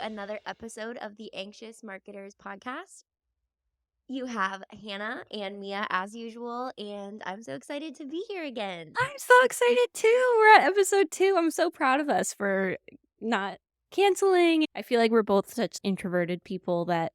another episode of the Anxious Marketers podcast. You have Hannah and Mia as usual, and I'm so excited to be here again. I'm so excited too. We're at episode 2. I'm so proud of us for not canceling. I feel like we're both such introverted people that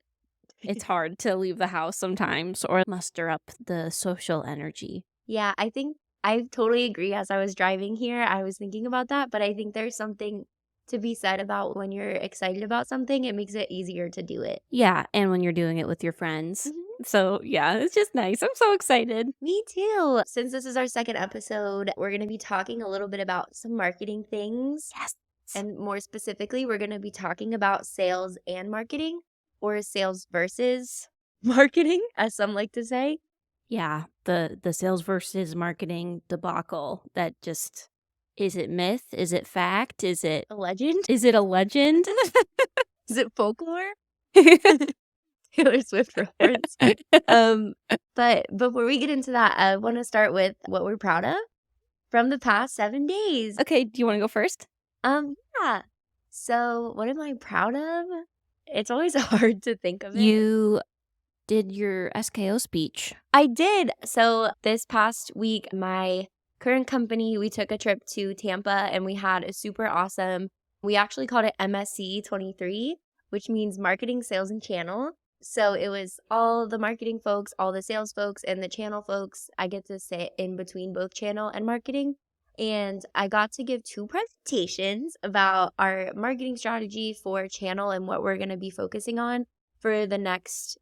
it's hard to leave the house sometimes or muster up the social energy. Yeah, I think I totally agree. As I was driving here, I was thinking about that, but I think there's something to be said about when you're excited about something, it makes it easier to do it. Yeah, and when you're doing it with your friends. Mhm. So, yeah, it's just nice. I'm so excited. Me too. Since this is our second episode, we're going to be talking a little bit about some marketing things. Yes. And more specifically, we're going to be talking about sales and marketing, or sales versus marketing, as some like to say. Yeah, the sales versus marketing debacle that just is it myth? Is it fact? Is it A legend? is it a legend? Is it folklore? Taylor Swift reference. But before we get into that, I want to start with what we're proud of from the past 7 days. Okay, do you want to go first? Yeah. So what am I proud of? It's always hard to think of it. You did your SKO speech. I did. So this past week, my current company, we took a trip to Tampa and we had a super awesome, we actually called it MSC 23, which means marketing, sales, and channel. So it was all the marketing folks, all the sales folks, and the channel folks. I get to sit in between both channel and marketing. And I got to give 2 presentations about our marketing strategy for channel and what we're going to be focusing on for the next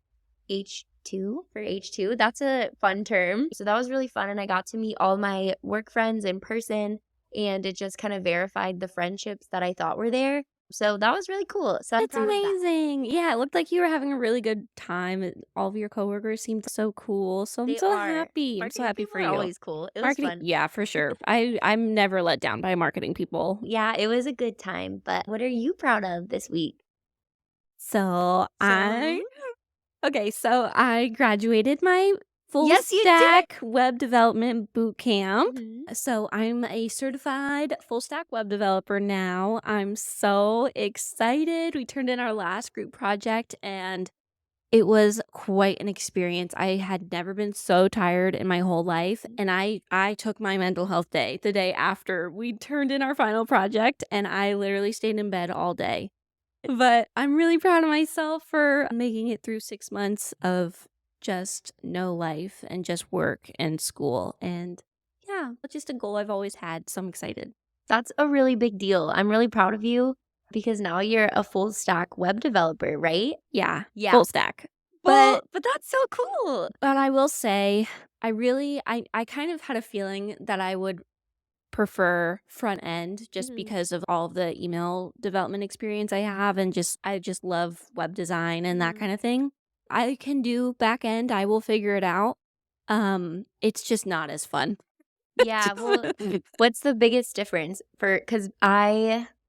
H2. That's a fun term. So that was really fun. And I got to meet all my work friends in person. And it just kind of verified the friendships that I thought were there. So that was really cool. So I'm That's proud of that. amazing. Yeah, it looked like you were having a really good time. All of your coworkers seemed so cool. So I'm They so are. happy. I'm so Marketing happy people for are you. always cool. It was Marketing, fun. yeah, for sure. I'm never let down by marketing people. Yeah, it was a good time. But what are you proud of this week? So I graduated my full Yes, you did. stack web development boot camp. Mhm. So I'm a certified full stack web developer now. I'm so excited. We turned in our last group project and it was quite an experience. I had never been so tired in my whole life, and I took my mental health day the day after we turned in our final project, and I literally stayed in bed all day. But I'm really proud of myself for making it through 6 months of just no life and just work and school, and yeah, it's just a goal I've always had, so I'm excited. That's a really big deal. I'm really proud of you because now you're a full stack web developer, right? Yeah, Yeah. full stack. But that's so cool. But I will say, I kind of had a feeling that I would prefer front end just Mhm. because of all of the email development experience I have and I just love web design and that Mhm. kind of thing. I can do back end. I will figure it out. It's just not as fun. Yeah, well, what's the biggest difference because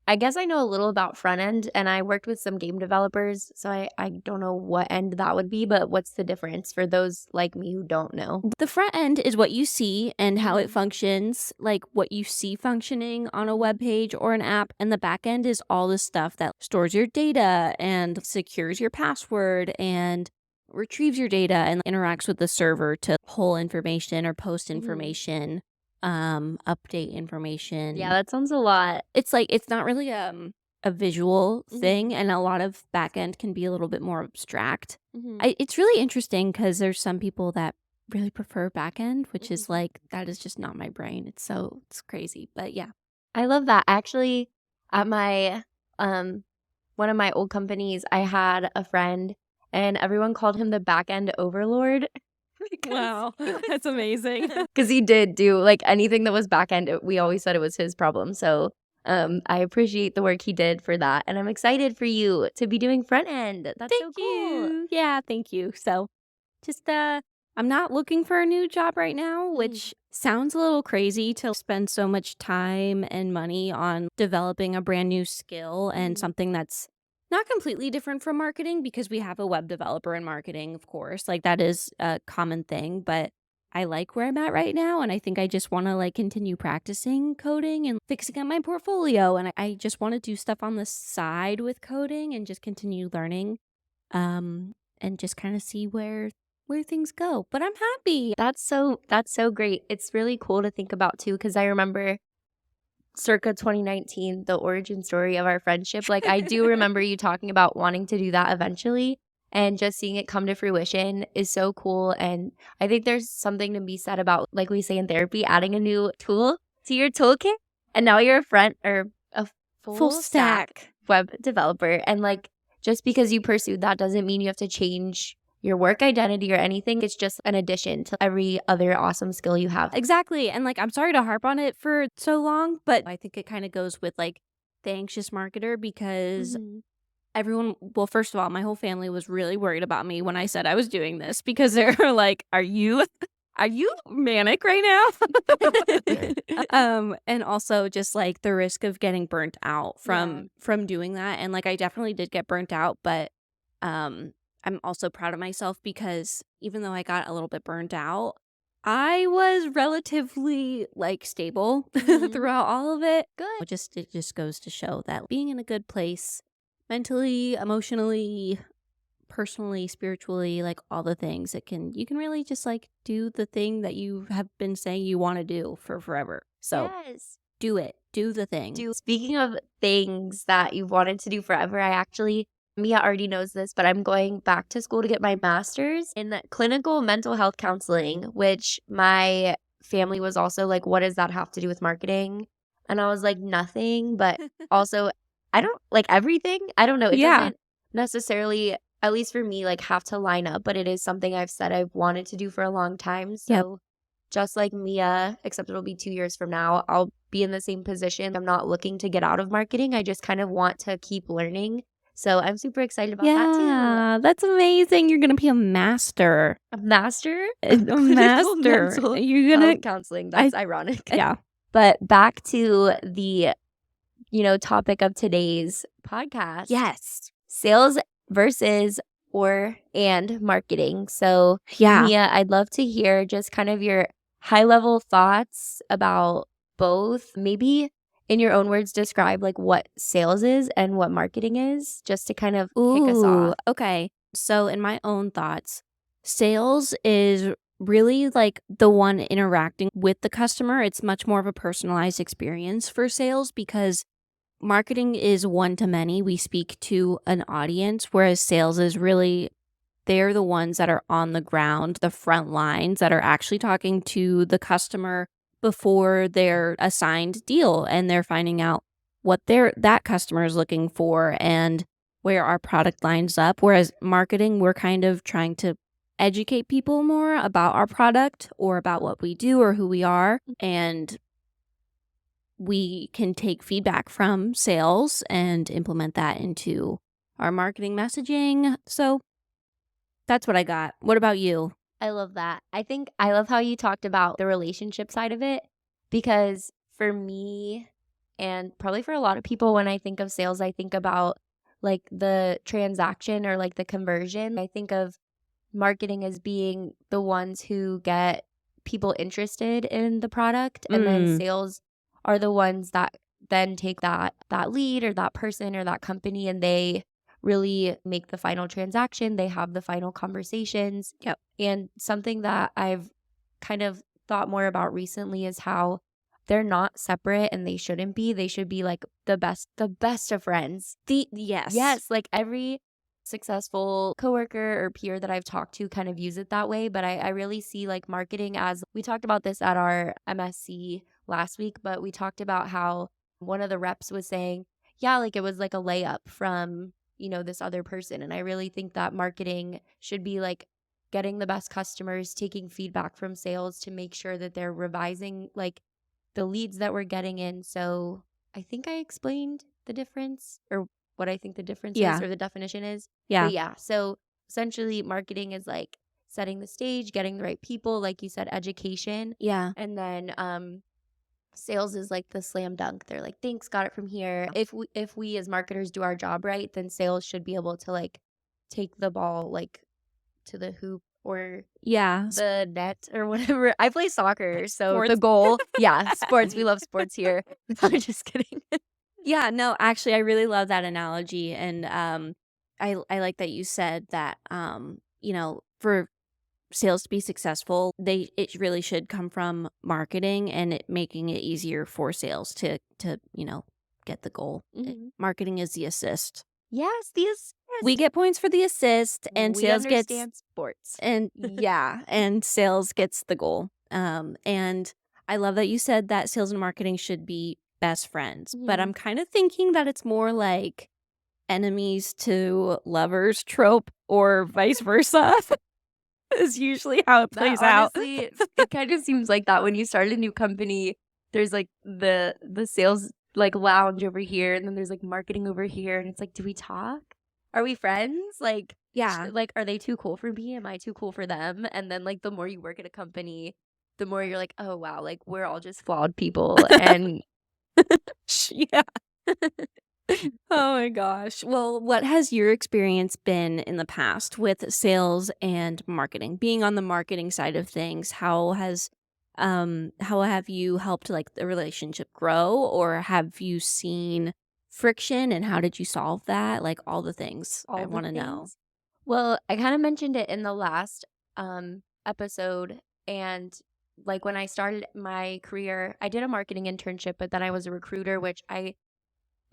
I guess I know a little about front end and I worked with some game developers, so I don't know what end that would be, but what's the difference for those like me who don't know? The front end is what you see and how it Mhm. functions, like what you see functioning on a web page or an app. And the back end is all the stuff that stores your data and secures your password and retrieves your data and interacts with the server to pull information or post Mhm. information, update information. Yeah, that sounds a lot. It's like it's not really a visual Mhm. thing, and a lot of back end can be a little bit more abstract. Mhm. It's really interesting because there's some people that really prefer back end, which is Mhm. like that is just not my brain. It's crazy, but yeah. I love that. Actually, at my one of my old companies, I had a friend and everyone called him the back end overlord. Wow, that's amazing. Because he did do like anything that was back end, we always said it was his problem. So I appreciate the work he did for that. And I'm excited for you to be doing front end. That's so Thank cool. you. Yeah, thank you. So just I'm not looking for a new job right now, Mhm. which sounds a little crazy to spend so much time and money on developing a brand new skill and Mhm. something that's not completely different from marketing because we have a web developer in marketing, of course. Like that is a common thing, but I like where I'm at right now, and I think I just wanna, like, continue practicing coding and fixing up my portfolio, and I just wanna do stuff on the side with coding and just continue learning, and just kinda see where things go, but I'm happy. That's so great. It's really cool to think about too, because I remember circa 2019, the origin story of our friendship. Like, I do remember you talking about wanting to do that eventually, and just seeing it come to fruition is so cool. And I think there's something to be said about, like we say in therapy, adding a new tool to your toolkit. And now you're a front or a Full full stack stack. web developer. And like, just because you pursued that doesn't mean you have to change your work identity or anything. It's just an addition to every other awesome skill you have. Exactly, and, like, I'm sorry to harp on it for so long, but I think it kinda goes with, like, the anxious marketer because Mhm. everyone well, first of all, my whole family was really worried about me when I said I was doing this because they were like, are you manic right now?" And also just, like, the risk of getting burnt out Yeah. from doing that, and, like, I definitely did get burnt out, but, um, I'm also proud of myself because even though I got a little bit burnt out, I was relatively, like, stable Mhm. throughout all of it. Good. It just goes to show that being in a good place mentally, emotionally, personally, spiritually, like, all the things, you can really just, like, do the thing that you have been saying you wanna do for forever. So, Yes. do it. Do the thing. Speaking of things that you've wanted to do forever, I actually Mia already knows this, but I'm going back to school to get my master's in clinical mental health counseling, which my family was also like, "What does that have to do with marketing?" And I was like, "Nothing," but also I don't like everything. I don't know. It Yeah. doesn't necessarily, at least for me, like have to line up, but it is something I've said I've wanted to do for a long time. Yep. So just like Mia, except it'll be 2 years from now, I'll be in the same position. I'm not looking to get out of marketing. I just kind of want to keep learning. So I'm super excited about that too. Yeah, that's amazing. You're gonna be a master. A master A of clinical master. mental You're gonna health counseling. I That's ironic. yeah. But back to the, topic of today's podcast, Yes. sales versus or and marketing. So, Yeah. Mia, I'd love to hear just kind of your high level thoughts about both. Maybe in your own words, describe like what sales is and what marketing is, just to kind of kick us Ooh, off. okay. So in my own thoughts, sales is really like the one interacting with the customer. It's much more of a personalized experience for sales because marketing is one to many. We speak to an audience, whereas sales is really they're the ones that are on the ground, the front lines that are actually talking to the customer before their assigned deal and they're finding out what that customer is looking for and where our product lines up. Whereas marketing, we're kind of trying to educate people more about our product or about what we do or who we are. And we can take feedback from sales and implement that into our marketing messaging. So that's what I got. What about you? I love that. I love how you talked about the relationship side of it, because for me, and probably for a lot of people, when I think of sales, I think about like the transaction or like the conversion. I think of marketing as being the ones who get people interested in the product, and then Mm, sales are the ones that then take that lead or that person or that company, and they really make the final transaction. They have the final conversations. yep. And something that I've kind of thought more about recently is how they're not separate, and they shouldn't be. They should be like the best of friends. Yes. Yes, like every successful coworker or peer that I've talked to kind of use it that way. But I really see like marketing as, we talked about this at our MSC last week, but we talked about how one of the reps was saying, yeah, like it was like a layup from, this other person. And I really think that marketing should be like getting the best customers, taking feedback from sales to make sure that they're revising like the leads that we're getting in. So I think I explained the difference, or what I think the difference is, Yeah. or the definition is. Yeah. But yeah, so essentially marketing is like setting the stage, getting the right people, like you said, education. Yeah. And then sales is like the slam dunk. They're like, thanks, got it from here. If we as marketers do our job right, then sales should be able to like take the ball like to the hoop or Yeah, the net or whatever. I play soccer, so the sports. goal yeah, sports, we love sports here. I'm just kidding. Yeah, no, actually, I really love that analogy, and, I like that you said that, for sales to be successful, it really should come from marketing and it making it easier for sales to get the goal. Mhm. Marketing is the assist. Yes, the We assist. get points for the assist, and We sales gets understand sports. and yeah, and sales gets the goal. And I love that you said that sales and marketing should be best friends, but I'm Mhm. kind of thinking that it's more like enemies to lovers trope or vice versa is usually how it That plays out. honestly, it kind of seems like that when you start a new company, there's, like, the sales, like, lounge over here, and then there's, like, marketing over here, and it's like, "Do we talk? Are we friends? Like, Yeah. are they too cool for me? Am I too cool for them?" And then, like, the more you work at a company, the more you're like, "Oh, wow, like, we're all just flawed people," and Yeah. Oh my gosh. Well, what has your experience been in the past with sales and marketing? Being on the marketing side of things, how have you helped like the relationship grow, or have you seen friction and how did you solve that? Like all the things I all the want to know. things. Well, I kinda mentioned it in the last, episode, and, like, when I started my career, I did a marketing internship, but then I was a recruiter, which I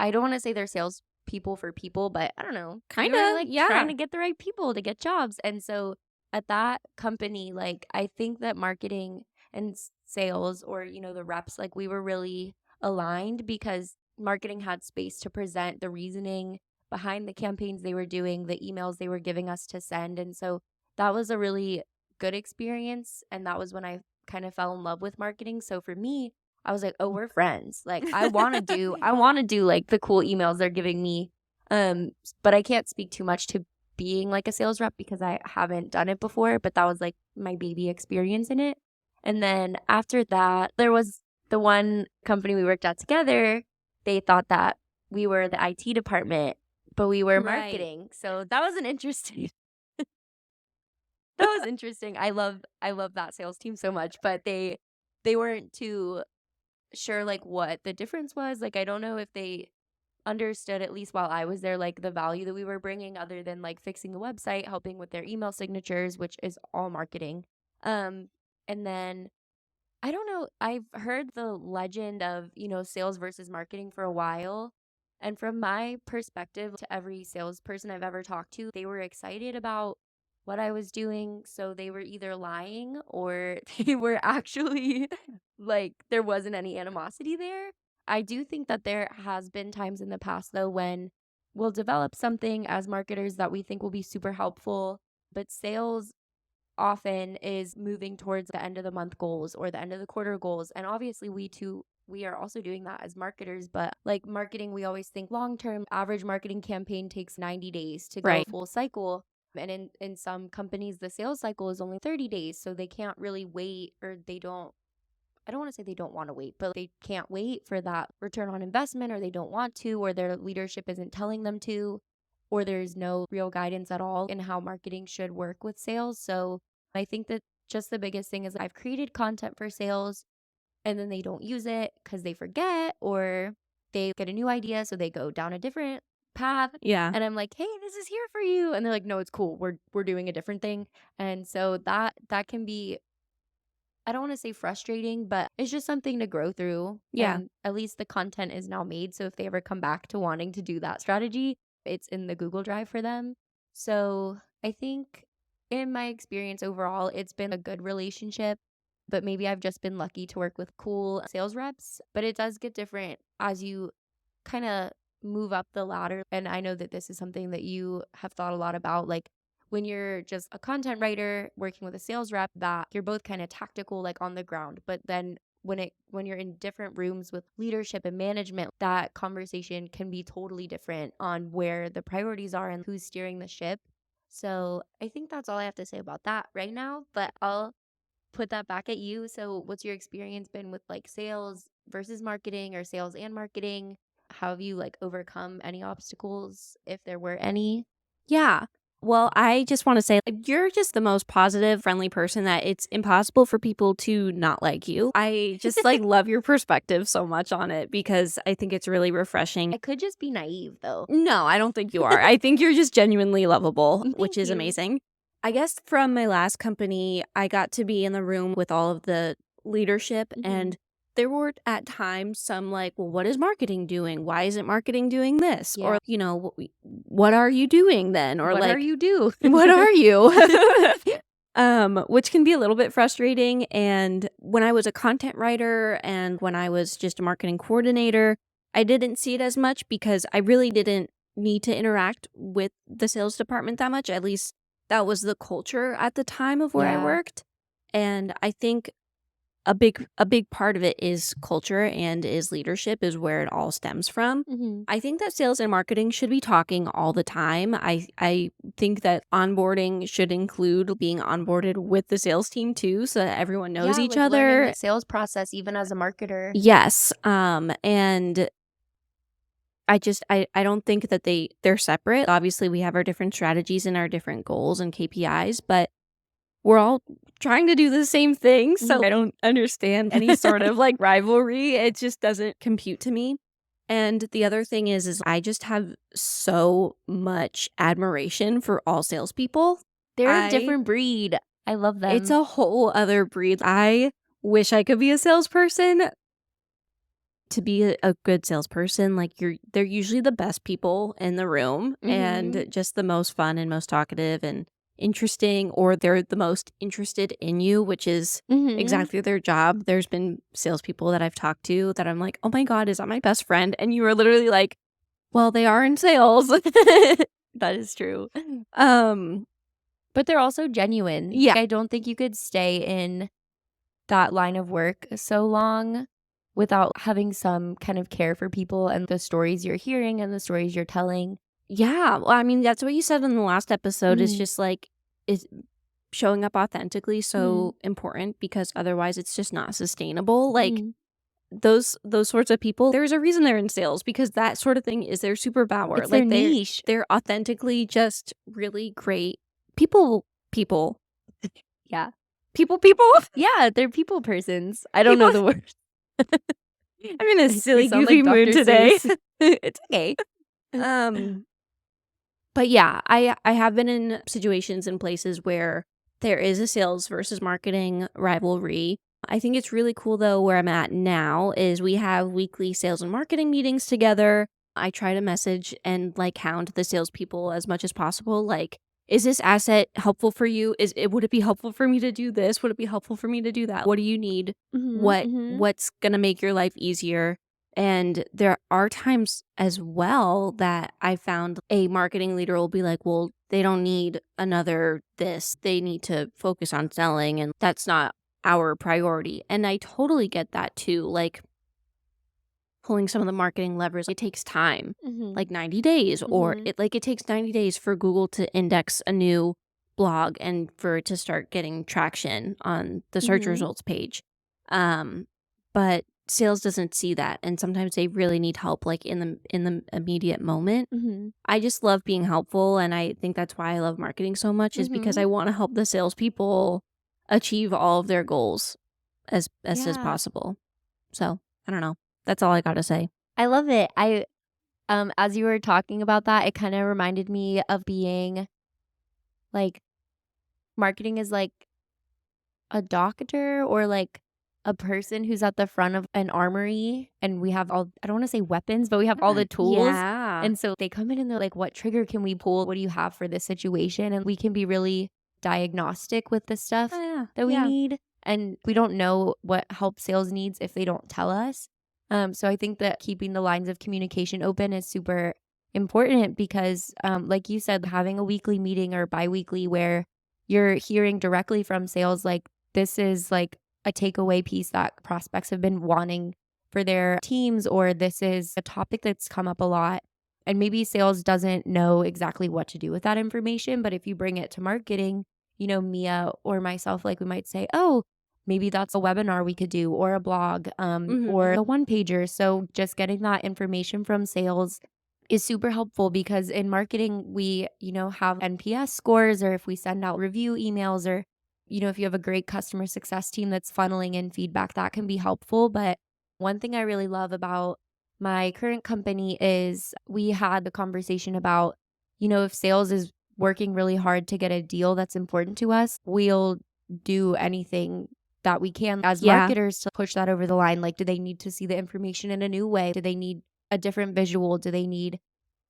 don't wanna say they're sales people for people, but I don't know. Kind You're, of, like, trying yeah. to get the right people to get jobs, and so at that company, like, I think that marketing and sales or, the reps, like, we were really aligned because marketing had space to present the reasoning behind the campaigns they were doing, the emails they were giving us to send, and so that was a really good experience, and that was when I kind of fell in love with marketing, so for me, I was like, "Oh, we're friends." Like, I wanna do, like, the cool emails they're giving me, but I can't speak too much to being, like, a sales rep because I haven't done it before, but that was, like, my baby experience in it. And then after that, there was the one company we worked at together, they thought that we were the IT department, but we were Right. marketing, so that was an interesting that was interesting. I love that sales team so much, but they weren't too sure, like, what the difference was. Like, I don't know if they understood, at least while I was there, like, the value that we were bringing other than, like, fixing the website, helping with their email signatures, which is all marketing. Um, and then I don't know, I've heard the legend of, sales versus marketing for a while. And from my perspective, to every salesperson I've ever talked to, they were excited about what I was doing. So they were either lying or they were actually like, there wasn't any animosity there. I do think that there has been times in the past, though, when we'll develop something as marketers that we think will be super helpful, but sales often is moving towards the end of the month goals or the end of the quarter goals. And obviously, we are also doing that as marketers, but like marketing, we always think long term. Average marketing campaign takes 90 days to go Right. full cycle. And in some companies, the sales cycle is only 30 days. So they can't really wait, or they don't. I don't want to say they don't want to wait, but they can't wait for that return on investment, or they don't want to, or their leadership isn't telling them to, or there's no real guidance at all in how marketing should work with sales. So I think that just the biggest thing is I've created content for sales and then they don't use it because they forget or they get a new idea. So they go down a different path. Yeah. And I'm like, hey, this is here for you. And they're like, no, it's cool. We're doing a different thing. And so that can be, I don't want to say frustrating, but it's just something to grow through. Yeah. And at least the content is now made. So if they ever come back to wanting to do that strategy, it's in the Google Drive for them. So I think in my experience overall, it's been a good relationship, but maybe I've just been lucky to work with cool sales reps. But it does get different as you kind of move up the ladder. And I know that this is something that you have thought a lot about. Like, when you're just a content writer working with a sales rep, that you're both kind of tactical, like on the ground, but then when you're in different rooms with leadership and management, that conversation can be totally different on where the priorities are and who's steering the ship. So I think that's all I have to say about that right now, but I'll put that back at you. So what's your experience been with like sales versus marketing, or sales and marketing? How have you like overcome any obstacles if there were any? Yeah. Well, I just want to say, like, you're just the most positive, friendly person that it's impossible for people to not like you. I just like love your perspective so much on it because I think it's really refreshing. I could just be naive though. No, I don't think you are. I think you're just genuinely lovable, which Thank is you. amazing. I guess from my last company, I got to be in the room with all of the leadership, Mhm. and there were at times some like, well, what is marketing doing? Why isn't marketing doing this? Yeah. Or, what are you doing then? Or What are like, you do? what are you? Which can be a little bit frustrating. And when I was a content writer and when I was just a marketing coordinator, I didn't see it as much because I really didn't need to interact with the sales department that much. At least that was the culture at the time of where I Yeah. worked. And I think a big part of it is culture and is leadership is where it all stems from. Mhm. I think that sales and marketing should be talking all the time. I think that onboarding should include being onboarded with the sales team too so that everyone knows Yeah, each like learning other. the sales process even as a marketer. Yes. And I don't think that they're separate. Obviously, we have our different strategies and our different goals and KPIs, but we're all trying to do the same thing, so Mhm. I don't understand any sort of, like, rivalry. It just doesn't compute to me. And the other thing is I just have so much admiration for all salespeople. They're a I different breed. I love It's them. a whole other breed. I wish I could be a salesperson. To be a good salesperson, like, they're usually the best people in the room Mhm. and just the most fun and most talkative and interesting, or they're the most interested in you, which is Mhm. exactly their job. There's been salespeople that I've talked to that I'm like, "Oh my god, is that my best friend?" And you are literally like, "Well, they are in sales." That is true. Um, But they're also genuine. yeah. I don't think you could stay in that line of work so long without having some kind of care for people and the stories you're hearing and the stories you're telling. Yeah, well, I mean, that's what you said in the last episode is Mhm. just, like, is showing up authentically Mhm. so important because otherwise it's just not sustainable. Like Mhm. those sorts of people, there's a reason they're in sales because that sort of thing is their superpower. It's their Like niche. they're authentically just really great people. Yeah. People. Yeah, they're people persons. I don't People. know the word. I'm in a We silly sound goofy like mood Dr. today. Seuss. It's okay. Um But yeah, I have been in situations and places where there is a sales versus marketing rivalry. I think it's really cool though where I'm at now is we have weekly sales and marketing meetings together. I try to message and like hound the salespeople as much as possible. Like, is this asset helpful for you? Would it be helpful for me to do this? Would it be helpful for me to do that? What do you need? Mhm, mhm. What's gonna make your life easier? And there are times as well that I found a marketing leader will be like, well, they don't need another this. They need to focus on selling, and that's not our priority. And I totally get that too. Like pulling some of the marketing levers, it takes time, Mhm, like 90 days, or mhm, it takes 90 days for Google to index a new blog and for it to start getting traction on the search mhm. results page. But sales doesn't see that, and sometimes they really need help like in the immediate moment. Mhm. I just love being helpful, and I think that's why I love marketing so much is because Mhm. I want to help the salespeople achieve all of their goals as best as Yeah. possible. So I don't know. That's all I gotta say. I love it. As you were talking about that, it kinda reminded me of being like marketing is like a doctor or like a person who's at the front of an armory and we have all I don't wanna say weapons, but we have all the tools. Yeah. And so they come in and they're like, "What trigger can we pull? What do you have for this situation?" And we can be really diagnostic with the Oh, stuff yeah. that we Yeah. need, and we don't know what help sales needs if they don't tell us. So I think that keeping the lines of communication open is super important because, like you said, having a weekly meeting or biweekly where you're hearing directly from sales, like, this is like a takeaway piece that prospects have been wanting for their teams, or this is a topic that's come up a lot. And maybe sales doesn't know exactly what to do with that information. But if you bring it to marketing, Mia or myself, like we might say, oh, maybe that's a webinar we could do or a blog or Mhm. a one pager. So just getting that information from sales is super helpful because in marketing, we, have NPS scores, or if we send out review emails, or, if you have a great customer success team that's funneling in feedback, that can be helpful. But one thing I really love about my current company is we had the conversation about, if sales is working really hard to get a deal that's important to us, we'll do anything that we can as Yeah. marketers to push that over the line. Like, do they need to see the information in a new way? Do they need a different visual? Do they need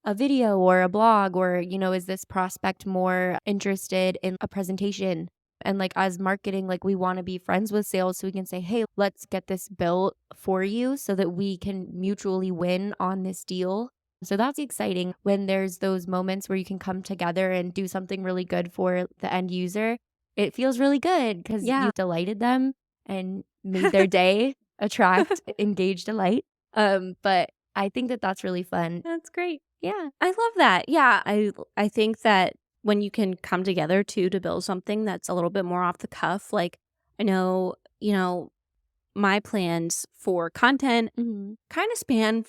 a video or a blog? Or, is this prospect more interested in a presentation? And like as marketing, like we want to be friends with sales so we can say, hey, let's get this built for you so that we can mutually win on this deal. So that's exciting when there's those moments where you can come together and do something really good for the end user. It feels really good because Yeah. you delighted them and made their day, attract, engage, delight. But I think that that's really fun. That's great. Yeah. I love that. Yeah, I think that when you can come together too to build something that's a little bit more off the cuff, like I know, my plans for content Mhm. kind of span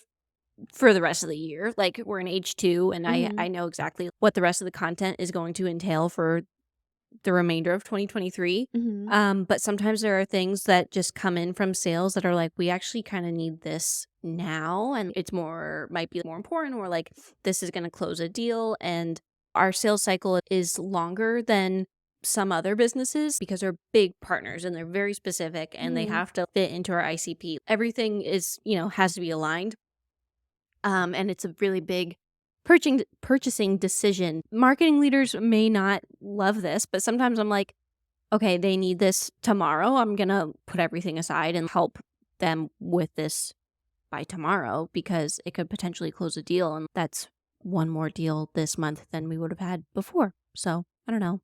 for the rest of the year. Like we're in H2 and I Mhm. know exactly what the rest of the content is going to entail for the remainder of 2023. Mhm. But sometimes there are things that just come in from sales that are like, we actually kind of need this now. And it's might be more important, or like, this is going to close a deal. And our sales cycle is longer than some other businesses because they're big partners and they're very specific and they Mhm. have to fit into our ICP. Everything is, has to be aligned. And it's a really big purchasing decision. Marketing leaders may not love this, but sometimes I'm like, okay, they need this tomorrow. I'm going to put everything aside and help them with this by tomorrow because it could potentially close a deal. And that's one more deal this month than we would have had before. So I don't know.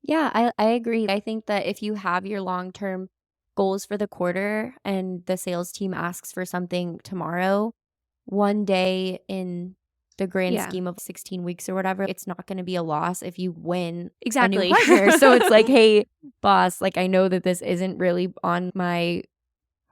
Yeah, I agree. I think that if you have your long-term goals for the quarter and the sales team asks for something tomorrow, one day in the grand Yeah, scheme of 16 weeks or whatever, it's not going to be a loss if you win a new exactly. partner. So it's like, hey, boss, like I know that this isn't really on my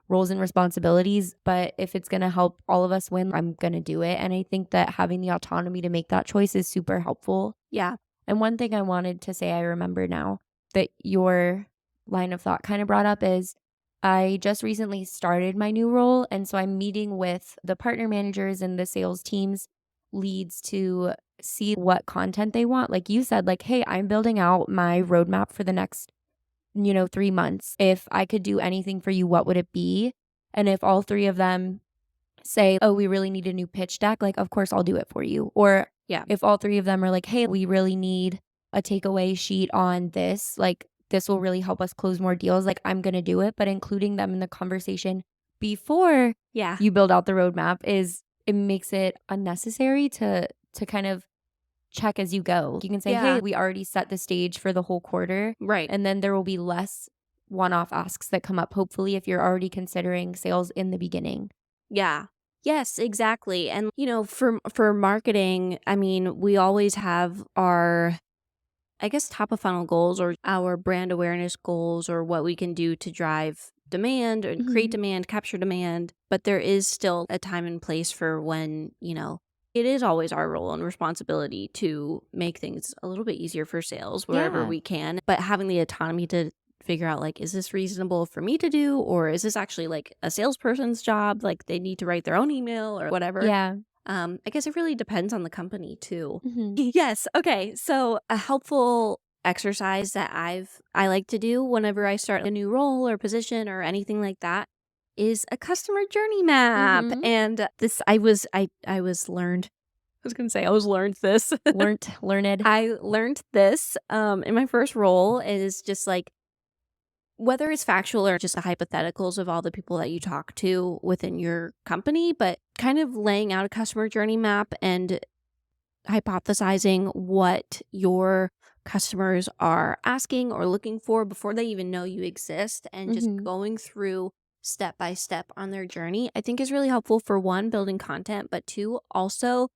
roles and responsibilities, but if it's going to help all of us win, I'm going to do it. And I think that having the autonomy to make that choice is super helpful. Yeah. And one thing I wanted to say, I remember now that your line of thought kind of brought up is I just recently started my new role. And so I'm meeting with the partner managers and the sales teams leads to see what content they want. Like you said, like, hey, I'm building out my roadmap for the next, 3 months. If I could do anything for you, what would it be? And if all three of them say, "Oh, we really need a new pitch deck," like, of course, I'll do it for you. Or Yeah. if all three of them are like, "Hey, we really need a takeaway sheet on this, like, this will really help us close more deals," like, I'm gonna do it, but including them in the conversation before Yeah. you build out the roadmap it makes it unnecessary to kind of check as you go. You can say, "Hey, Yeah. we already set the stage for the whole quarter," Right. and then there will be less one-off asks that come up, hopefully, if you're already considering sales in the beginning. Yeah. Yes, exactly. And for marketing, I mean, we always have our, I guess, top of funnel goals or our brand awareness goals or what we can do to drive demand and create Mhm. demand, capture demand. But there is still a time and place for when, it is always our role and responsibility to make things a little bit easier for sales wherever Yeah. we can. But having the autonomy to figure out, like, is this reasonable for me to do? Or is this actually like a salesperson's job? Like they need to write their own email or whatever. Yeah. I guess it really depends on the company too. Mhm. Yes. Okay. So a helpful exercise that I like to do whenever I start a new role or position or anything like that is a customer journey map. Mhm. And this I was learned. I was gonna say I was learned this. Learned. I learned this in my first role is just like whether it's factual or just the hypotheticals of all the people that you talk to within your company, but kind of laying out a customer journey map and hypothesizing what your customers are asking or looking for before they even know you exist and just Mhm. going through step by step on their journey, I think is really helpful for one, building content, but two, also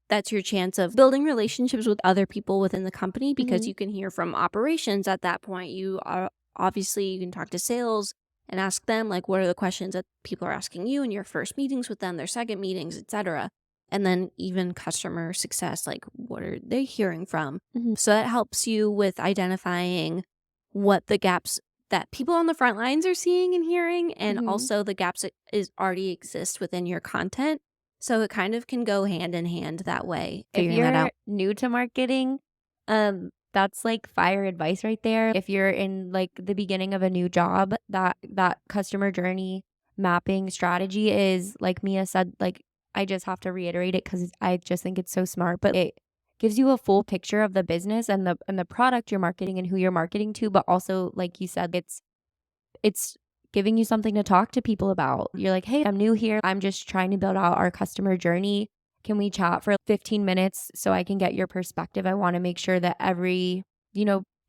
that's your chance of building relationships with other people within the company because Mhm. you can hear from operations at that point. You are obviously you can talk to sales and ask them like what are the questions that people are asking you in your first meetings with them, their second meetings, etc. and then even customer success, like what are they hearing from? Mhm. So that helps you with identifying what the gaps that people on the front lines are seeing and hearing, and Mhm. also the gaps that is already exist within your content. So it kind of can go hand in hand that way, If figuring that you're out. new to marketing, that's like fire advice right there. If you're in like the beginning of a new job, that customer journey mapping strategy is like Mia said, like I just have to reiterate it because I just think it's so smart, but it gives you a full picture of the business and the product you're marketing and who you're marketing to, but also like you said, it's giving you something to talk to people about. You're like, "Hey, I'm new here. I'm just trying to build out our customer journey. Can we chat for 15 minutes so I can get your perspective? I want to make sure that every,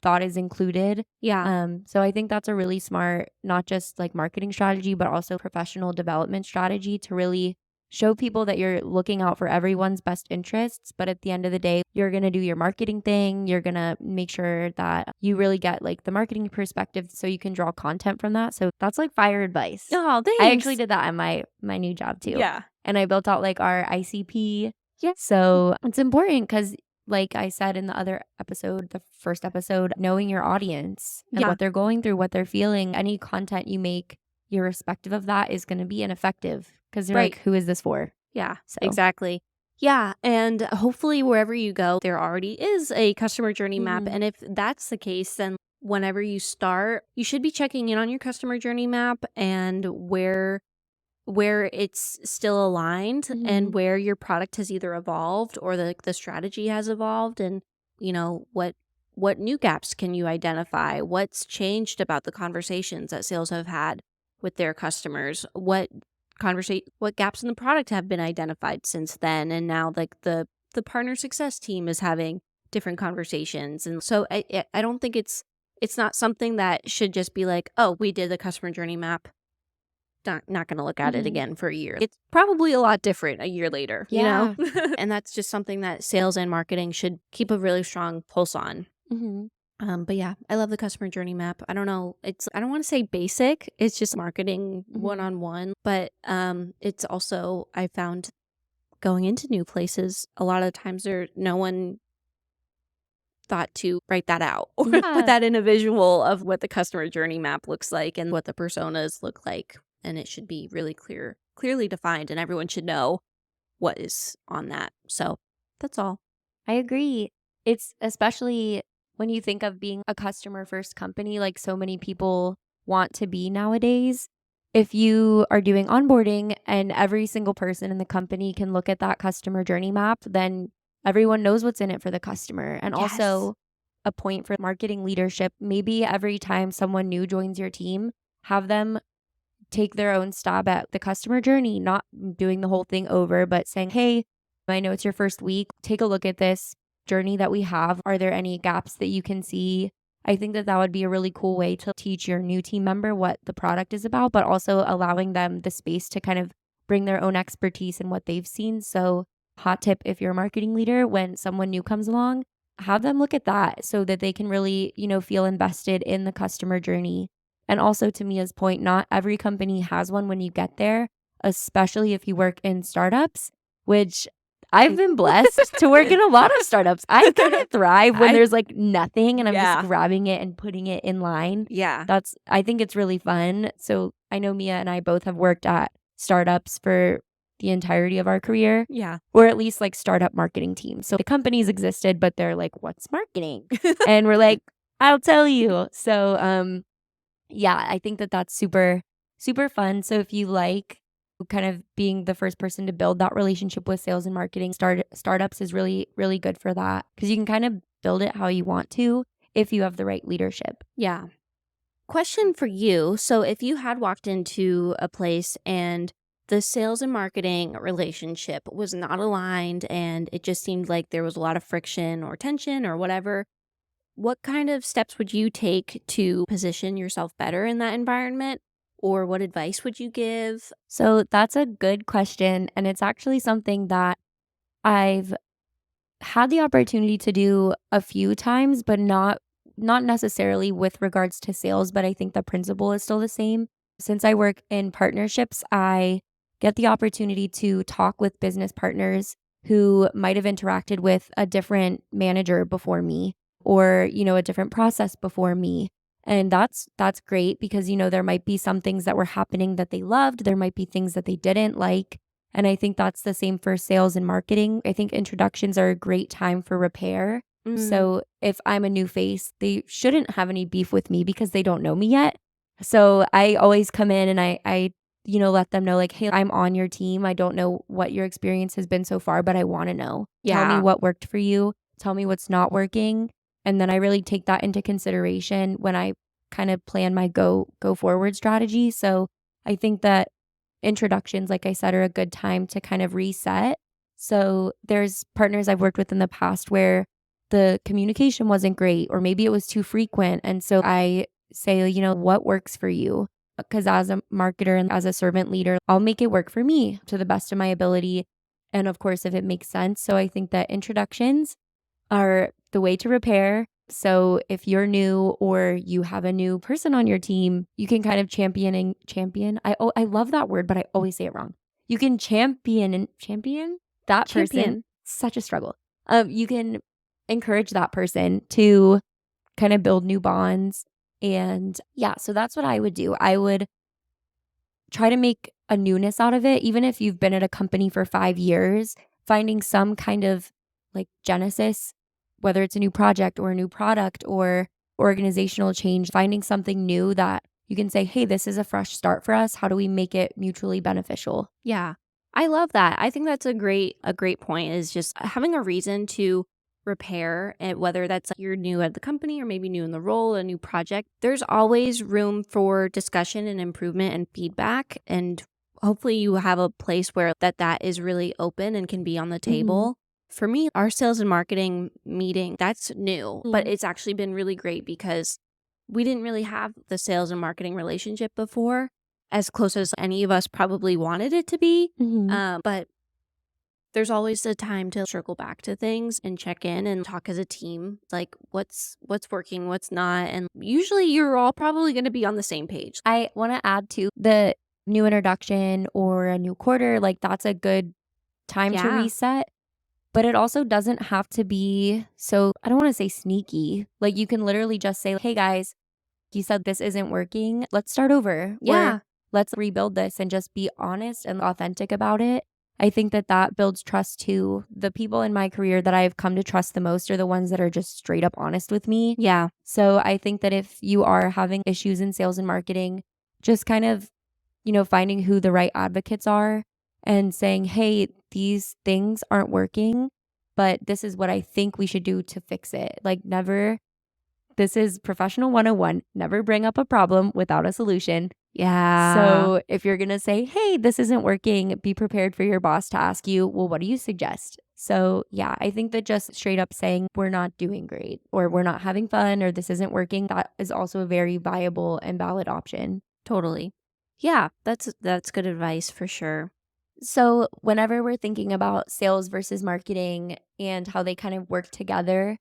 thought is included." Yeah. So I think that's a really smart, not just like marketing strategy, but also professional development strategy to really show people that you're looking out for everyone's best interests. But at the end of the day, you're going to do your marketing thing. You're going to make sure that you really get like the marketing perspective so you can draw content from that. So that's like fire advice. Oh, I actually thanks. did that in my new job too. Yeah. And I built out like our ICP. Yeah. So it's important because like I said in the other episode, the first episode, knowing your audience and Yeah. what they're going through, what they're feeling, any content you make, irrespective of that, is going to be ineffective because they're Right. like, who is this for? Yeah, So, exactly. Yeah, and hopefully wherever you go, there already is a customer journey map. mhm, And if that's the case, then whenever you start, you should be checking in on your customer journey map and where it's still aligned and mhm, where your product has either evolved or the strategy has evolved, and what new gaps can you identify, what's changed about the conversations that sales have had with their customers, what gaps in the product have been identified since then, and now like the partner success team is having different conversations. And so I don't think it's not something that should just be like, oh, we did the customer journey map, not gonna look at it mhm. again for a year. It's probably a lot different a year later, you know? Yeah. And that's just something that sales and marketing should keep a really strong pulse on. Mhm, But yeah, I love the customer journey map. I don't know, I don't want to say basic, it's just marketing mhm. one-on-one, but it's also I found going into new places, a lot of the times no one thought to write that out or put Yeah. that in a visual of what the customer journey map looks like and what the personas look like. And it should be really clearly defined, and everyone should know what is on that. So that's all. I agree. It's especially when you think of being a customer first company, like so many people want to be nowadays. If you are doing onboarding and every single person in the company can look at that customer journey map, then everyone knows what's in it for the customer. And Yes. also, a point for marketing leadership, maybe every time someone new joins your team, have them take their own stab at the customer journey, not doing the whole thing over, but saying, "Hey, I know it's your first week. Take a look at this journey that we have. Are there any gaps that you can see?" I think that that would be a really cool way to teach your new team member what the product is about, but also allowing them the space to kind of bring their own expertise and what they've seen. So, hot tip if you're a marketing leader, when someone new comes along, have them look at that so that they can really, feel invested in the customer journey. And also to Mia's point, not every company has one when you get there, especially if you work in startups, which I've been blessed to work in a lot of startups. I kind of thrive when I there's like nothing and I'm just Yeah. grabbing it and putting it in line. Yeah. I think it's really fun. So I know Mia and I both have worked at startups for the entirety of our career, Yeah. or at least like startup marketing teams. So the companies existed, but they're like, what's marketing? And we're like, I'll tell you. So, yeah, I think that that's super, super fun. So if you like kind of being the first person to build that relationship with sales and marketing, startups is really, really good for that because you can kind of build it how you want to if you have the right leadership. Yeah. Question for you. So, if you had walked into a place and the sales and marketing relationship was not aligned and it just seemed like there was a lot of friction or tension or whatever, what kind of steps would you take to position yourself better in that environment? Or what advice would you give? So that's a good question. And it's actually something that I've had the opportunity to do a few times, but not necessarily with regards to sales, but I think the principle is still the same. Since I work in partnerships, I get the opportunity to talk with business partners who might have interacted with a different manager before me or, a different process before me. And that's great because, there might be some things that were happening that they loved. There might be things that they didn't like. And I think that's the same for sales and marketing. I think introductions are a great time for repair. Mm, So if I'm a new face, they shouldn't have any beef with me because they don't know me yet. So I always come in and I let them know like, hey, I'm on your team. I don't know what your experience has been so far, but I want to know. Tell me yeah. what worked for you. Tell me what's not working. And then I really take that into consideration when I kind of plan my go forward strategy. So I think that introductions, like I said, are a good time to kind of reset. So there's partners I've worked with in the past where the communication wasn't great, or maybe it was too frequent. And so I say, what works for you? Because as a marketer and as a servant leader, I'll make it work for me to the best of my ability. And of course, if it makes sense. So I think that introductions are the way to repair. So if you're new or you have a new person on your team, you can kind of champion. I love that word, but I always say it wrong. You can champion that person. Champion. Such a struggle. You can encourage that person to kind of build new bonds. And yeah, so that's what I would do. I would try to make a newness out of it, even if you've been at a company for 5 years, finding some kind of like genesis, whether it's a new project or a new product or organizational change, finding something new that you can say, hey, this is a fresh start for us. How do we make it mutually beneficial? Yeah. I love that. I think that's a great point is just having a reason to repair and whether that's you're new at the company or maybe new in the role, a new project. There's always room for discussion and improvement and feedback and hopefully you have a place where that is really open and can be on the Hmm. table. For me, our sales and marketing meeting, that's new, but it's actually been really great because we didn't really have the sales and marketing relationship before as close as any of us probably wanted it to be. Hmm. But there's always a time to circle back to things and check in and talk as a team, like what's working, what's not. And usually you're all probably going to be on the same page. I want to add to the new introduction or a new quarter, like that's a good time to Yeah. reset. But it also doesn't have to be so, I don't want to say sneaky. Like you can literally just say, hey guys, you said this isn't working. Let's start over or Yeah. let's rebuild this and just be honest and authentic about it. I think that that builds trust too. The people in my career that I've come to trust the most are the ones that are just straight up honest with me. Yeah. So I think that if you are having issues in sales and marketing, just kind of, finding who the right advocates are and saying, hey, these things aren't working, but this is what I think we should do to fix it. Like, never, this is professional 101. Never bring up a problem without a solution. Yeah. So if you're going to say, hey, this isn't working, be prepared for your boss to ask you, well, what do you suggest? So yeah, I think that just straight up saying we're not doing great or we're not having fun or this isn't working, that is also a very viable and valid option. Totally. Yeah, that's good advice for sure. So whenever we're thinking about sales versus marketing and how they kind of work together,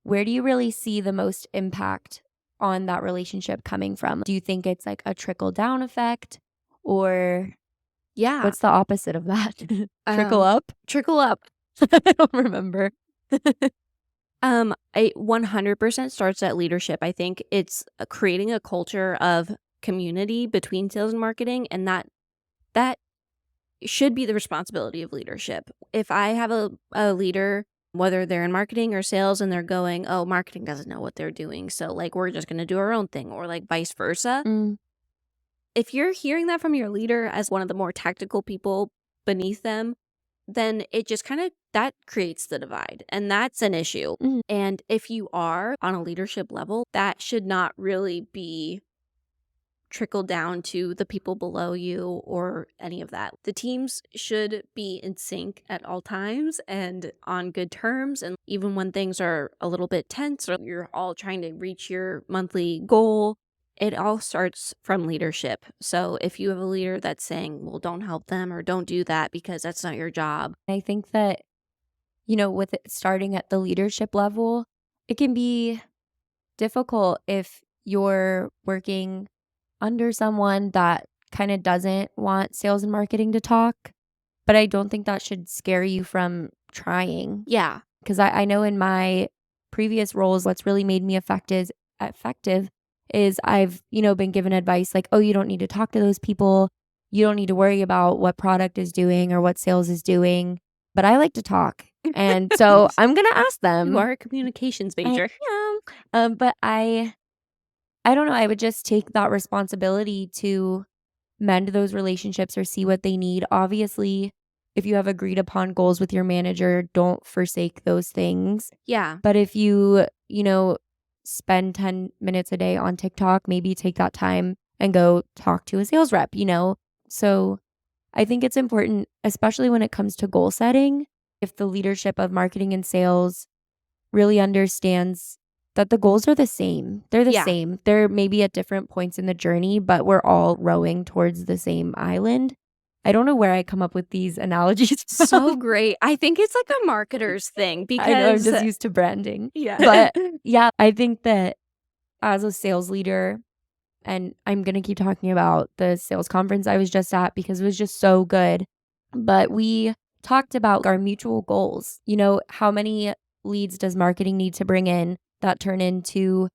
where do you really see the most impact on that relationship coming from? Do you think it's like a trickle down effect or Yeah. what's the opposite of that? Trickle Um up? Trickle up. I don't remember. It 100% starts at leadership. I think it's creating a culture of community between sales and marketing, and that should be the responsibility of leadership. If I have a leader, whether they're in marketing or sales, and they're going, oh, marketing doesn't know what they're doing, so like we're just going to do our own thing, or like vice versa. Mm, If you're hearing that from your leader as one of the more tactical people beneath them, then it just kind of that creates the divide and that's an issue. mhm. And if you are on a leadership level, that should not really be trickled down to the people below you or any of that. The teams should be in sync at all times and on good terms. And even when things are a little bit tense or you're all trying to reach your monthly goal, it all starts from leadership. So if you have a leader that's saying, well, don't help them or don't do that because that's not your job. I think that, with it starting at the leadership level, it can be difficult if you're working under someone that kind of doesn't want sales and marketing to talk, but I don't think that should scare you from trying. Yeah. Because I know in my previous roles, what's really made me effective is I've, been given advice like, oh, you don't need to talk to those people. You don't need to worry about what product is doing or what sales is doing. But I like to talk. And so I'm going to ask them. You are a communications major. But I don't know. I would just take that responsibility to mend those relationships or see what they need. Obviously, if you have agreed upon goals with your manager, don't forsake those things. Yeah. But if you, spend 10 minutes a day on TikTok, maybe take that time and go talk to a sales rep, So I think it's important, especially when it comes to goal setting, if the leadership of marketing and sales really understands that the goals are the same. They're the same. They're maybe at different points in the journey, but we're all rowing towards the same island. I don't know where I come up with these analogies from. So great. I think it's like a marketer's thing because I know I'm just used to branding. Yeah. But yeah, I think that as a sales leader, and I'm going to keep talking about the sales conference I was just at because it was just so good. But we talked about our mutual goals. How many leads does marketing need to bring in that turn into,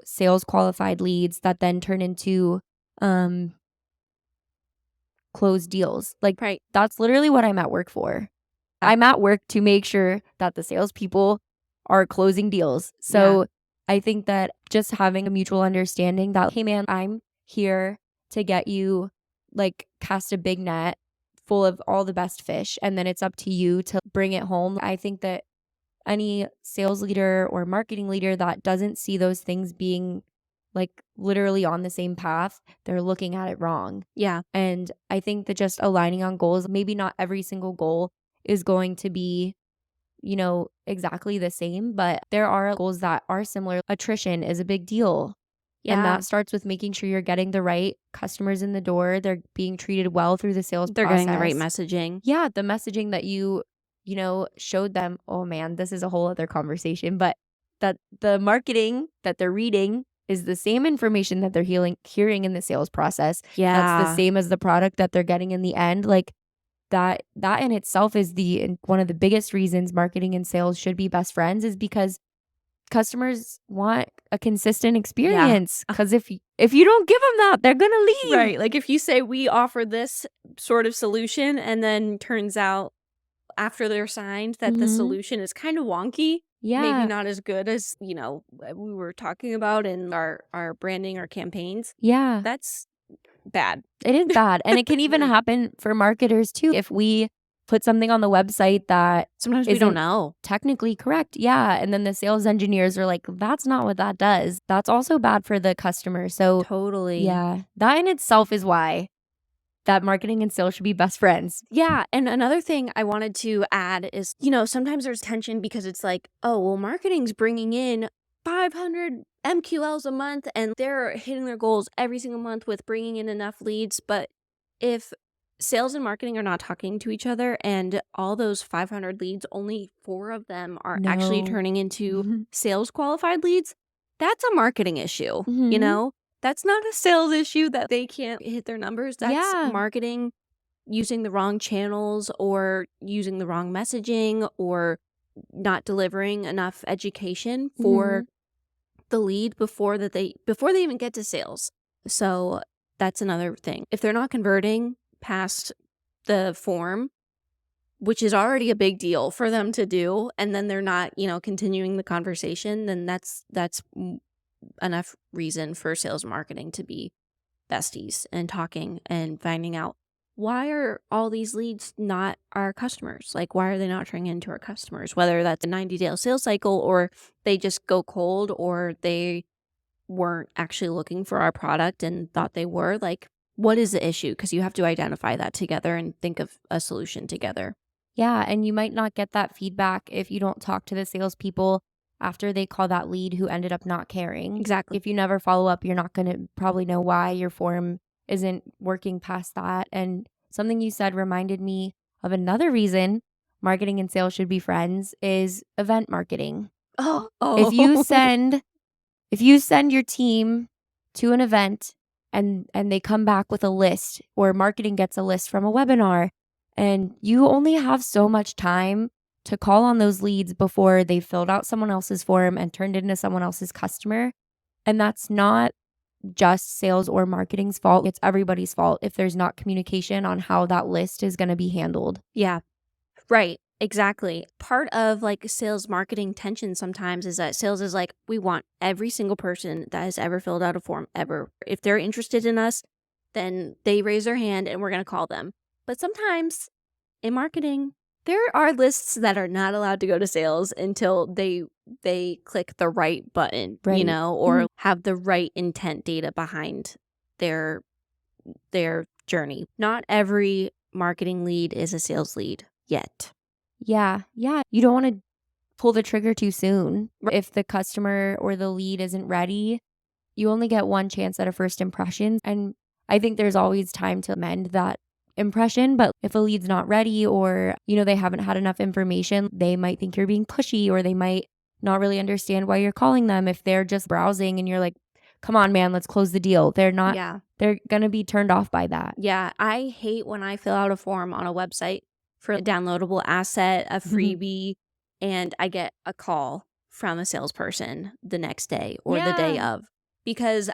sales qualified leads that then turn into closed deals? Like, Right. that's literally what I'm at work for. I'm at work to make sure that the salespeople are closing deals. So I think that just having a mutual understanding that, hey man, I'm here to get you, like, cast a big net full of all the best fish, and then it's up to you to bring it home. I think that any sales leader or marketing leader that doesn't see those things being like literally on the same path, they're looking at it wrong. Yeah. And I think that just aligning on goals, maybe not every single goal is going to be, exactly the same, but there are goals that are similar. Attrition is a big deal. Yeah. And that starts with making sure you're getting the right customers in the door. They're being treated well through the sales They're process. getting the right messaging. Yeah, the messaging that you showed them. Oh man, this is a whole other conversation, but that the marketing that they're reading is the same information that they're hearing in the sales process. Yeah. That's the same as the product that they're getting in the end. Like that in itself is one of the biggest reasons marketing and sales should be best friends, is because customers want a consistent experience. Because if you don't give them that, they're gonna leave. Right. Like if you say we offer this sort of solution and then turns out after they're signed that the solution is kind of wonky. Yeah. Maybe not as good as, we were talking about in our branding, our campaigns. Yeah. That's bad. It is bad. And it can even happen for marketers too. If we put something on the website that sometimes we don't know technically correct. Yeah. And then the sales engineers are like, that's not what that does. That's also bad for the customer. So totally. Yeah. That in itself is why that marketing and sales should be best friends. Yeah. And another thing I wanted to add is, sometimes there's tension because it's like, oh, well, marketing's bringing in 500 MQLs a month and they're hitting their goals every single month with bringing in enough leads. But if sales and marketing are not talking to each other and all those 500 leads, only 4 of them are actually turning into sales qualified leads, that's a marketing issue, That's not a sales issue that they can't hit their numbers. That's marketing using the wrong channels or using the wrong messaging or not delivering enough education for the lead before they even get to sales. So that's another thing. If they're not converting past the form, which is already a big deal for them to do, and then they're not, continuing the conversation, then that's enough reason for sales and marketing to be besties and talking and finding out, why are all these leads not our customers? Like, why are they not turning into our customers? Whether that's a 90-day sales cycle or they just go cold or they weren't actually looking for our product and thought they were. Like, what is the issue? Because you have to identify that together and think of a solution together. Yeah, and you might not get that feedback if you don't talk to the salespeople after they call that lead who ended up not caring. Exactly. If you never follow up, you're not going to probably know why your form isn't working past that. And something you said reminded me of another reason marketing and sales should be friends is event marketing. Oh. If you send your team to an event and they come back with a list, or marketing gets a list from a webinar, and you only have so much time to call on those leads before they filled out someone else's form and turned into someone else's customer. And that's not just sales or marketing's fault. It's everybody's fault if there's not communication on how that list is going to be handled. Yeah. Right. Exactly. Part of like sales marketing tension sometimes is that sales is like, we want every single person that has ever filled out a form ever. If they're interested in us, then they raise their hand and we're going to call them. But sometimes in marketing, there are lists that are not allowed to go to sales until they click the right button, Right. or have the right intent data behind their journey. Not every marketing lead is a sales lead yet. Yeah. You don't want to pull the trigger too soon. If the customer or the lead isn't ready, you only get one chance at a first impression. And I think there's always time to amend that impression. But if a lead's not ready, or, they haven't had enough information, they might think you're being pushy, or they might not really understand why you're calling them. If they're just browsing and you're like, come on, man, let's close the deal. They're not, they're going to be turned off by that. Yeah. I hate when I fill out a form on a website for a downloadable asset, a freebie, and I get a call from a salesperson the next day or the day of, because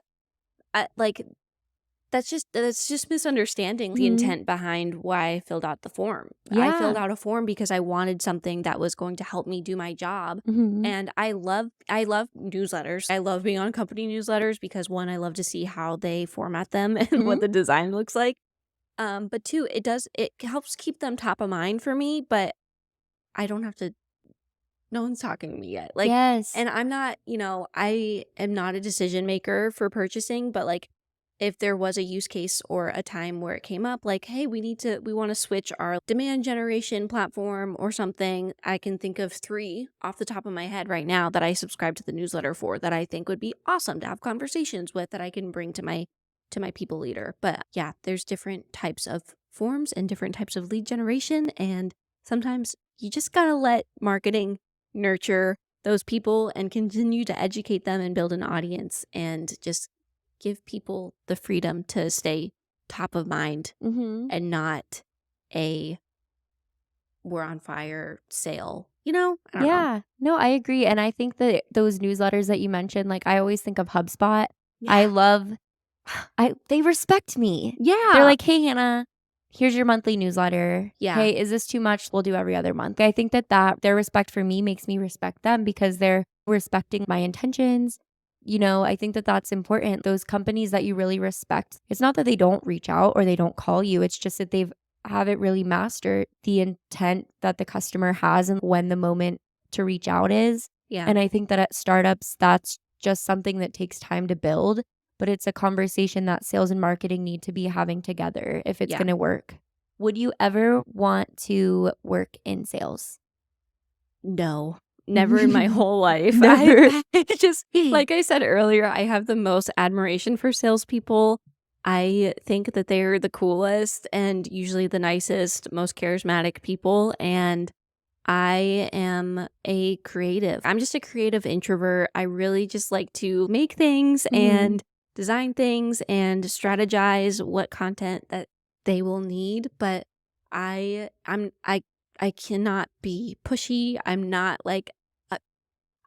that's just misunderstanding the intent behind why I filled out the form. I filled out a form because I wanted something that was going to help me do my job. And I love newsletters. I love being on company newsletters because, one, I love to see how they format them and what the design looks like. But two, it helps keep them top of mind for me, but I don't have to, no one's talking to me yet. And I'm not, I am not a decision maker for purchasing, but like, if there was a use case or a time where it came up, like, hey, we want to switch our demand generation platform or something, I can think of 3 off the top of my head right now that I subscribe to the newsletter for, that I think would be awesome to have conversations with, that I can bring to my people leader. But yeah, there's different types of forms and different types of lead generation. And sometimes you just got to let marketing nurture those people and continue to educate them and build an audience, and just give people the freedom to stay top of mind and not a we're on fire sale. I don't know. No, I agree. And I think that those newsletters that you mentioned, like, I always think of HubSpot. They respect me. Yeah. They're like, hey, Hannah, here's your monthly newsletter. Yeah. Hey, is this too much? We'll do every other month. I think that their respect for me makes me respect them, because they're respecting my intentions. I think that that's important. Those companies that you really respect, it's not that they don't reach out or they don't call you. It's just that haven't really mastered the intent that the customer has and when the moment to reach out is. Yeah. And I think that at startups, that's just something that takes time to build, but it's a conversation that sales and marketing need to be having together if it's going to work. Would you ever want to work in sales? No. Never in my whole life. Never. Just like I said earlier, I have the most admiration for salespeople. I think that they're the coolest and usually the nicest, most charismatic people. And I am a creative. I'm just a creative introvert. I really just like to make things and design things and strategize what content that they will need. But I cannot be pushy. I'm not like,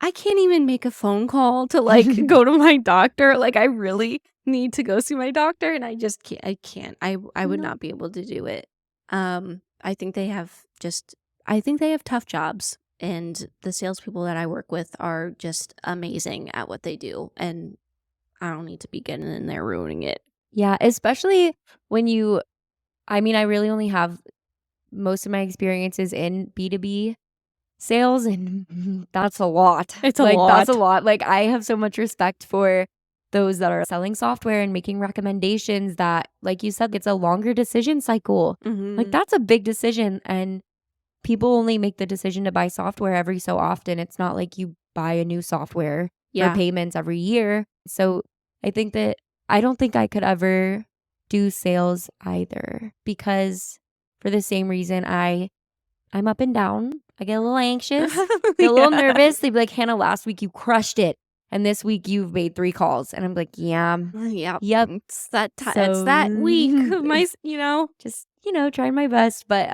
I can't even make a phone call to like go to my doctor. Like, I really need to go see my doctor, and I just can't. I would not be able to do it. I think they have tough jobs, and the salespeople that I work with are just amazing at what they do, and I don't need to be getting in there ruining it. Yeah, especially when I really only have most of my experiences in B2B sales, and that's a lot. It's a lot. That's a lot. Like, I have so much respect for those that are selling software and making recommendations that, like you said, it's a longer decision cycle. Like, that's a big decision, and people only make the decision to buy software every so often. It's not like you buy a new software for payments every year. So I think that I don't think I could ever do sales either, because for the same reason, I'm up and down. I get a little anxious, get a little nervous. They'd be like, Hannah, last week you crushed it. And this week you've made 3 calls. And I'm like, yeah, Yeah. yep. It's that it's So that week. it's You know. just, trying my best. But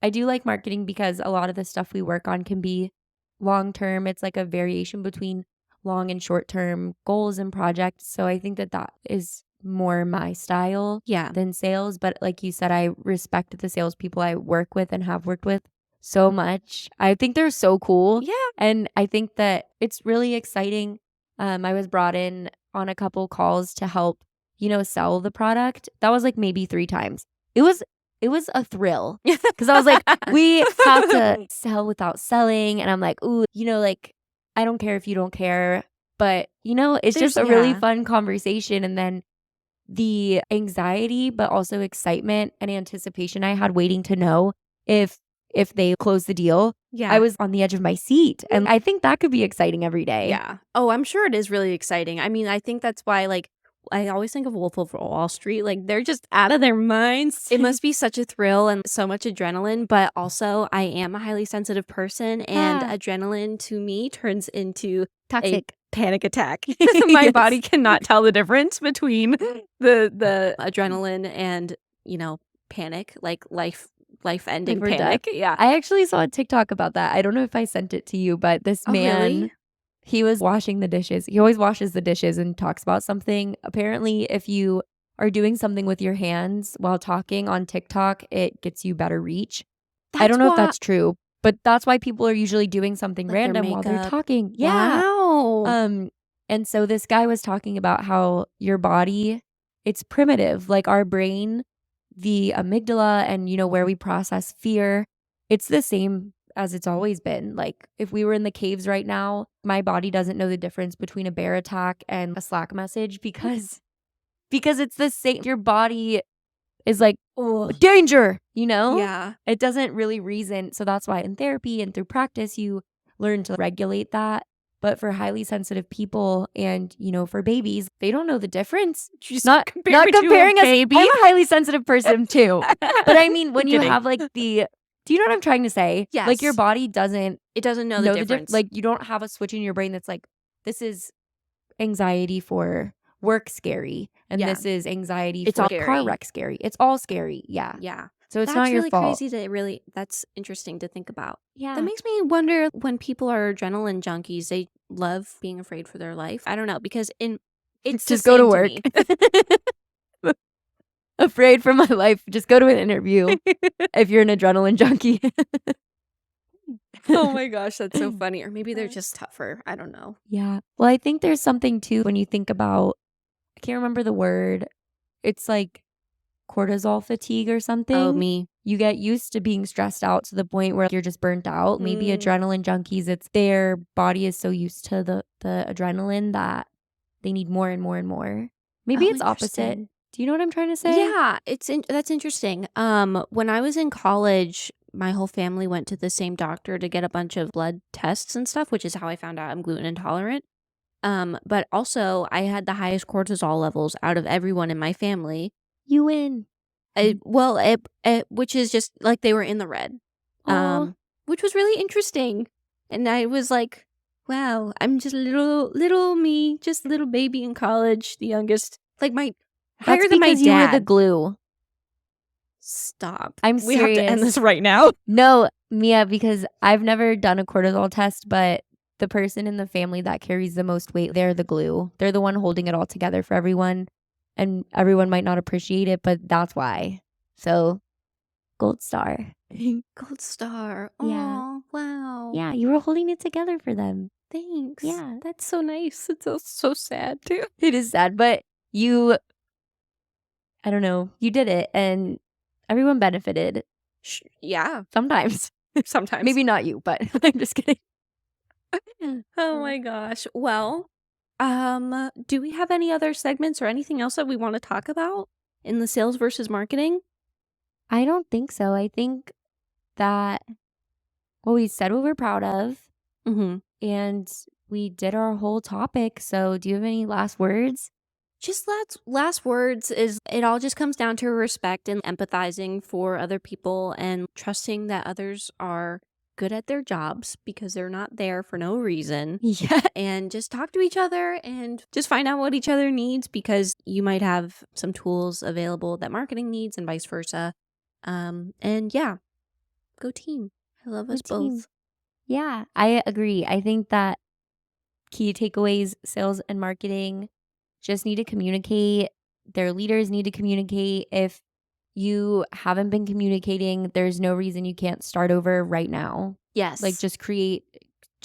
I do like marketing because a lot of the stuff we work on can be long term. It's like a variation between long and short term goals and projects. So I think that that is more my style Yeah. than sales. But like you said, I respect the salespeople I work with and have worked with so much. I think they're so cool. Yeah. And I think that it's really exciting. I was brought in on a couple calls to help, sell the product. That was like maybe 3 times. It was a thrill because I was like, we have to sell without selling. And I'm like, ooh, like, I don't care if you don't care. But, it's just a really fun conversation. And then the anxiety, but also excitement and anticipation I had waiting to know if they close the deal. Yeah. I was on the edge of my seat. And I think that could be exciting every day. Yeah. Oh, I'm sure it is really exciting. I mean, I think that's why, like, I always think of Wolf of Wall Street. Like, they're just out of their minds. It must be such a thrill and so much adrenaline. But also, I am a highly sensitive person, and adrenaline to me turns into Toxic. a panic attack. My Yes. body cannot tell the difference between the adrenaline and, panic, like life-ending Life or panic. death. Yeah. I actually saw a TikTok about that. I don't know if I sent it to you, but this Oh, man, really? he was washing the dishes. He always washes the dishes and talks about something. Apparently, if you are doing something with your hands while talking on TikTok, it gets you better reach. I don't know if that's true, but that's why people are usually doing something Like their random while they're makeup. talking. Yeah. Wow. And so this guy was talking about how your body, it's primitive. Like our brain, the amygdala and, where we process fear, it's the same as it's always been. Like if we were in the caves right now, my body doesn't know the difference between a bear attack and a Slack message because it's the same. Your body is like, oh, danger, Yeah. It doesn't really reason. So that's why in therapy and through practice, you learn to regulate that. But for highly sensitive people and, for babies, they don't know the difference. Just Not comparing us. baby. I'm a highly sensitive person too. But I mean, when you Kidding. have like do you know what I'm trying to say? Yes. Like your body doesn't It doesn't know the difference. like you don't have a switch in your brain that's like, this is anxiety for work scary. And Yeah. this is anxiety It's for all car scary. wreck scary. It's all scary. Yeah. Yeah. So it's That's not your really fault. crazy to that's interesting to think about. Yeah. That makes me wonder when people are adrenaline junkies, they love being afraid for their life. I don't know, because it's Just the go to same work. me. Afraid for my life. Just go to an interview if you're an adrenaline junkie. Oh my gosh, that's so funny. Or maybe they're just tougher. I don't know. Yeah. Well, I think there's something too when you think about, I can't remember the word. It's like cortisol fatigue or something. Oh, me. You get used to being stressed out to the point where you're just burnt out. Maybe Mm. adrenaline junkies, it's their body is so used to the adrenaline that they need more and more and more. Maybe Oh, it's opposite. interesting. Do you know what I'm trying to say? Yeah, that's interesting. When I was in college, my whole family went to the same doctor to get a bunch of blood tests and stuff, which is how I found out I'm gluten intolerant. But also I had the highest cortisol levels out of everyone in my family. You win. Which is just like they were in the red. Aw. Which was really interesting. And I was like, wow, I'm just little me, just little baby in college, the youngest. Like higher That's than my because you were the dad. glue. Stop. I'm We have to end serious. this right now. No, Mia, because I've never done a cortisol test, but the person in the family that carries the most weight, they're the glue. They're the one holding it all together for everyone. And everyone might not appreciate it, but that's why. So, gold star. Gold star. Yeah. Oh, wow. Yeah, you were holding it together for them. Thanks. Yeah. That's so nice. It's so sad too. It is sad, but I don't know, you did it and everyone benefited. Yeah. Sometimes. Sometimes. Maybe not you, but I'm just kidding. Oh my gosh. Well, do we have any other segments or anything else that we want to talk about in the sales versus marketing? I don't think so. I think that, well, we said what we're proud of Mm-hmm. and we did our whole topic. So do you have any last words? Just last words is it all just comes down to respect and empathizing for other people and trusting that others are good at their jobs because they're not there for no reason. Yeah. And just talk to each other and just find out what each other needs, because you might have some tools available that marketing needs and vice versa. And yeah, go team. I love us Go team. both. Yeah, I agree. I think that key takeaways, sales and marketing just need to communicate. Their leaders need to communicate. If you haven't been communicating, there's no reason you can't start over right now. Yes. Like just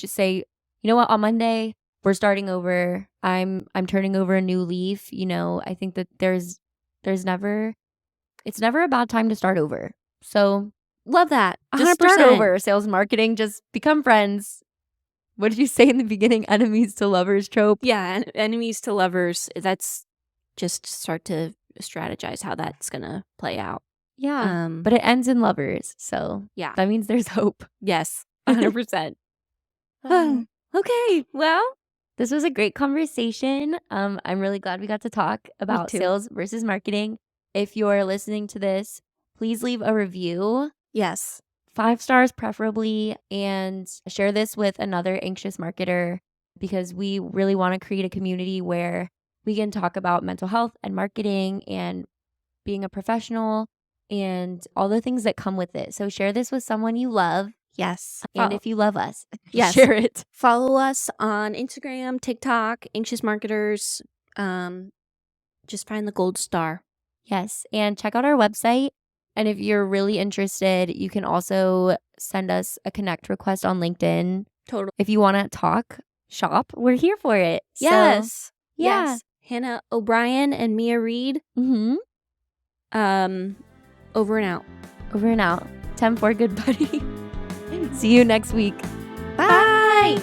say, you know what, on Monday, we're starting over. I'm turning over a new leaf. You know, I think that it's never a bad time to start over. So love that. 100%. just start over. Sales and marketing, just become friends. What did you say in the beginning? Enemies to lovers trope? Yeah, enemies to lovers. That's just start to strategize how that's going to play out. Yeah. But it ends in lovers. So yeah, that means there's hope. Yes, 100%. Okay, well, this was a great conversation. I'm really glad we got to talk about too. sales versus marketing. If you're listening to this, please leave a review. Yes. 5 stars preferably, and share this with another anxious marketer, because we really want to create a community where we can talk about mental health and marketing and being a professional and all the things that come with it. So share this with someone you love. Yes. And if you love us, yes, share it. Follow us on Instagram, TikTok, Anxious Marketers. Just find the gold star. Yes. And check out our website. And if you're really interested, you can also send us a connect request on LinkedIn. Totally. If you want to talk shop, we're here for it. Yes. So, yeah. Yes. Hannah O'Brien and Mia Reed. Mm-hmm. Over and out. Over and out. 10-4, good buddy. See you next week. Bye.